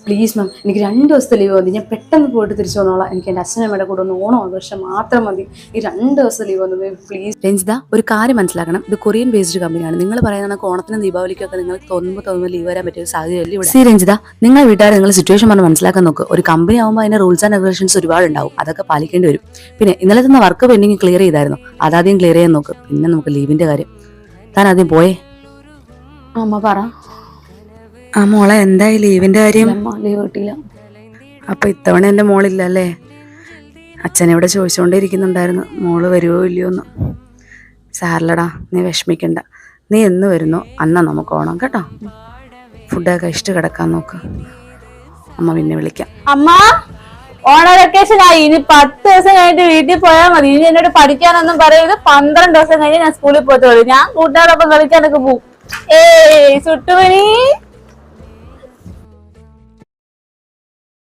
Please മാം, എനിക്ക് 2 ദിവസത്തെ leave മതി. ഞാൻ പെട്ടെന്ന് പോയിട്ട് തിരിച്ചു വന്നോളാം. എനിക്ക് എൻ്റെ അച്ഛനമ്മയുടെ കൂടെ ഒന്ന് ഓണം ആഘോഷം മാത്രം മതി. ഈ 2 ദിവസത്തെ ലീവ് ഒന്ന് പ്ലീസ്. രഞ്ജിത, ഒരു കാര്യം മനസ്സിലാക്കണം, ഇത് കൊറിയൻ ബേസ്ഡ് കമ്പനിയാണ്. നിങ്ങൾ പറയുന്ന ഓണത്തിനും ദീപാവലിക്കൊക്കെ നിങ്ങൾക്ക് തോന്നുമ്പോൾ ലീവ് വരാൻ പറ്റിയ ഒരു സാഹചര്യം ഇവിടെ. സി രഞ്ജിത, നിങ്ങളുടെ വീട്ടുകാരെ നിങ്ങൾ സിറ്റുവേഷൻ പറഞ്ഞ് മനസ്സിലാക്കാൻ നോക്ക്. ഒരു കമ്പനി ആകുമ്പോൾ അതിന്റെ റൂൾസ് ആൻഡ് റെഗുലേഷൻസ് ഒരുപാട് ഉണ്ടാവും, അതൊക്കെ പാലിക്കേണ്ടി വരും. പിന്നെ ഇന്നലെ തന്ന വർക്ക് പെൻഡിങ് ക്ലിയർ ചെയ്തായിരുന്നു, അതാദ്യം ക്ലിയർ ചെയ്യാൻ നോക്ക്. പിന്നെ നമുക്ക് ലീവിന്റെ കാര്യം. താൻ ആദ്യം പോയേ. അമ്മ പറ. ആ മോളെ, എന്തായി ലീവിന്റെ കാര്യം? ലീവ് കിട്ടിയില്ല. അപ്പൊ ഇത്തവണ എന്റെ മോളില്ല അല്ലേ? അച്ഛനെവിടെ ചോദിച്ചുകൊണ്ടിരിക്കുന്നുണ്ടായിരുന്നു മോള് വരുവോ ഇല്ലയോ എന്ന്. സാറിലടാ, നീ വിഷമിക്കണ്ട. നീ എന്ന് വരുന്നോ അന്നാ നമുക്ക് ഓണം കേട്ടോ. ഫുഡൊക്കെ കഴിച്ചിട്ട് കിടക്കാൻ നോക്ക്. അമ്മ പിന്നെ വിളിക്കാം. അമ്മ, ഓണ വെക്കേഷൻ ആയി. ഇനി 10 ദിവസം കഴിഞ്ഞിട്ട് വീട്ടിൽ പോയാൽ മതി. ഇനി എന്നോട് പഠിക്കാനൊന്നും പറയരുത്. 12 ദിവസം കഴിഞ്ഞ് ഞാൻ സ്കൂളിൽ പോയിട്ട് വരും. ഞാൻ കൂട്ടുകാരൊപ്പം കളിക്കാനൊക്കെ പോകും. ഏയ് സുട്ടുമണി.